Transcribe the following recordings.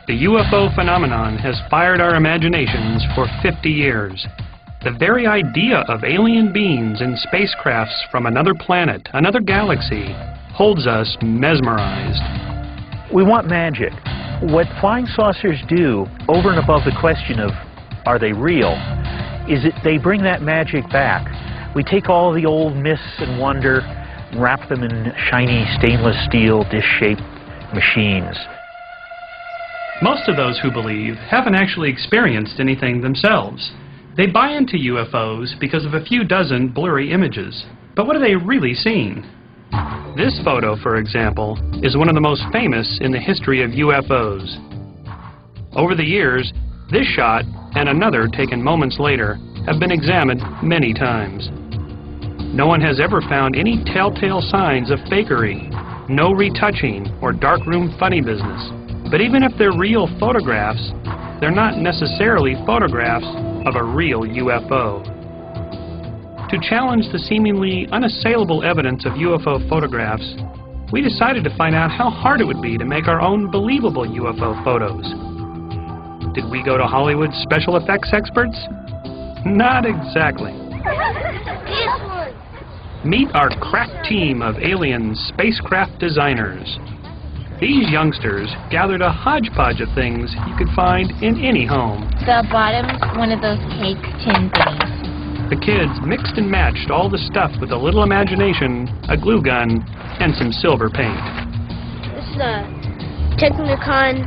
The UFO phenomenon has fired our imaginations for 50 years. The very idea of alien beings in spacecrafts from another planet, another galaxy, holds us mesmerized. We want magic. What flying saucers do, over and above the question of are they real, is that they bring that magic back. We take all the old myths and wonder, wrap them in shiny stainless steel dish-shaped machines. Most of those who believe haven't actually experienced anything themselves. They buy into UFOs because of a few dozen blurry images. But what are they really seeing? This photo, for example, is one of the most famous in the history of UFOs. Over the years, this shot and another taken moments later have been examined many times. No one has ever found any telltale signs of fakery, no retouching or darkroom funny business. But even if they're real photographs, they're not necessarily photographs of a real UFO. To challenge the seemingly unassailable evidence of UFO photographs, we decided to find out how hard it would be to make our own believable UFO photos. Did we go to Hollywood's special effects experts? Not exactly. Meet our crack team of alien spacecraft designers. These youngsters gathered a hodgepodge of things you could find in any home. The bottom's one of those cake tin things. The kids mixed and matched all the stuff with a little imagination, a glue gun, and some silver paint. This is a Technicon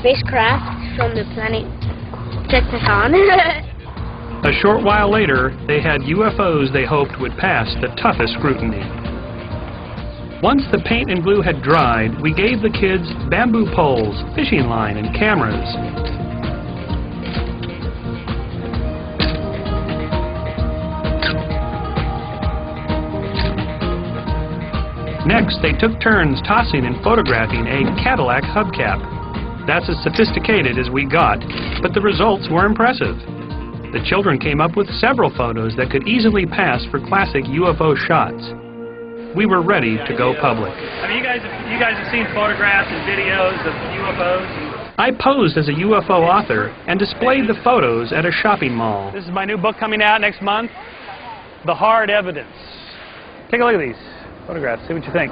spacecraft from the planet Technicon. A short while later, they had UFOs they hoped would pass the toughest scrutiny. Once the paint and glue had dried, we gave the kids bamboo poles, fishing line, and cameras. Next, they took turns tossing and photographing a Cadillac hubcap. That's as sophisticated as we got, but the results were impressive. The children came up with several photos that could easily pass for classic UFO shots. We were ready to go public. I mean, you guys have seen photographs and videos of UFOs? I posed as a UFO author and displayed the photos at a shopping mall. This is my new book coming out next month, The Hard Evidence. Take a look at these photographs, see what you think.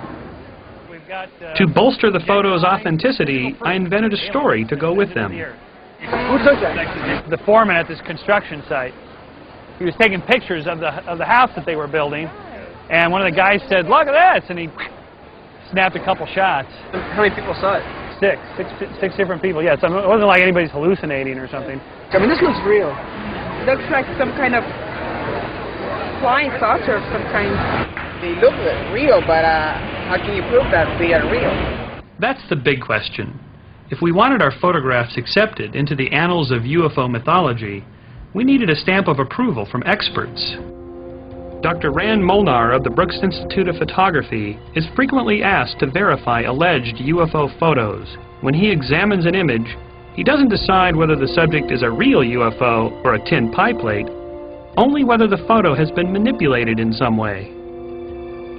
To bolster the photos' authenticity, I invented a story to go with them. Who took that? The foreman at this construction site. He was taking pictures of the house that they were building, and one of the guys said, "Look at this," and he snapped a couple shots. How many people saw it? Six different people. Yes, it wasn't like anybody's hallucinating or something. I mean, this looks real. It looks like some kind of flying saucer of some kind. They look real, but how can you prove that they are real? That's the big question. If we wanted our photographs accepted into the annals of UFO mythology, we needed a stamp of approval from experts. Dr. Rand Molnar of the Brooks Institute of Photography is frequently asked to verify alleged UFO photos. When he examines an image, he doesn't decide whether the subject is a real UFO or a tin pie plate, only whether the photo has been manipulated in some way.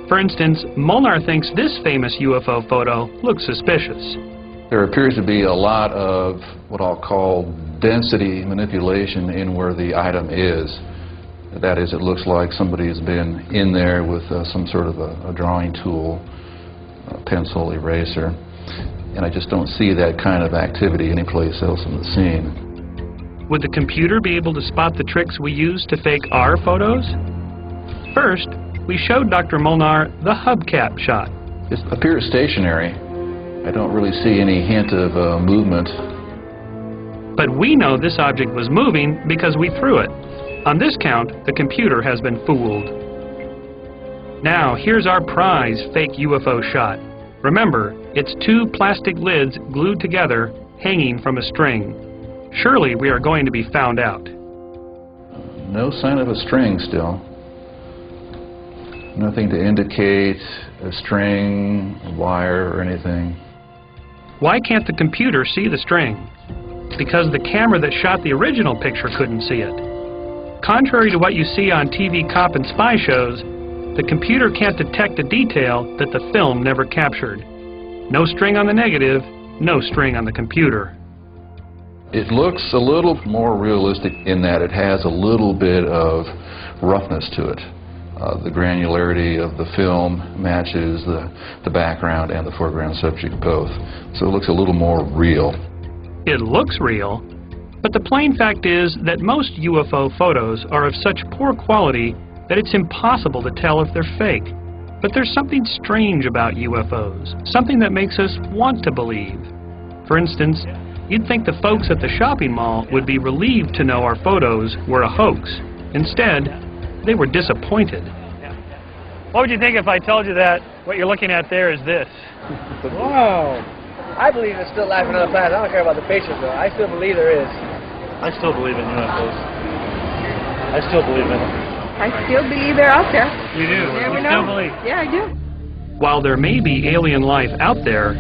For instance, Molnar thinks this famous UFO photo looks suspicious. There appears to be a lot of what I'll call density manipulation in where the item is. That is, it looks like somebody's been in there with some sort of a drawing tool, a pencil, eraser, and I just don't see that kind of activity anyplace else in the scene. Would the computer be able to spot the tricks we use to fake our photos? First, we showed Dr. Molnar the hubcap shot. It appears stationary. I don't really see any hint of movement. But we know this object was moving because we threw it. On this count, the computer has been fooled. Now, here's our prize fake UFO shot. Remember, it's two plastic lids glued together, hanging from a string. Surely we are going to be found out. No sign of a string still. Nothing to indicate a string, a wire, or anything. Why can't the computer see the string? Because the camera that shot the original picture couldn't see it. Contrary to what you see on TV cop and spy shows, the computer can't detect a detail that the film never captured. No string on the negative, no string on the computer. It looks a little more realistic in that it has a little bit of roughness to it. The granularity of the film matches the background and the foreground subject both. So it looks a little more real. It looks real, but the plain fact is that most UFO photos are of such poor quality that it's impossible to tell if they're fake. But there's something strange about UFOs, something that makes us want to believe. For instance, you'd think the folks at the shopping mall would be relieved to know our photos were a hoax. Instead, they were disappointed. What would you think if I told you that what you're looking at there is this? Wow. I believe there's still life on other planets. I don't care about the pictures, though. I still believe there is. I still believe in UFOs. I still believe in them. I still believe they're out there. You do? You never You know. still believe? Yeah, I do. While there may be alien life out there,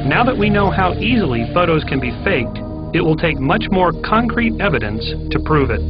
now that we know how easily photos can be faked, it will take much more concrete evidence to prove it.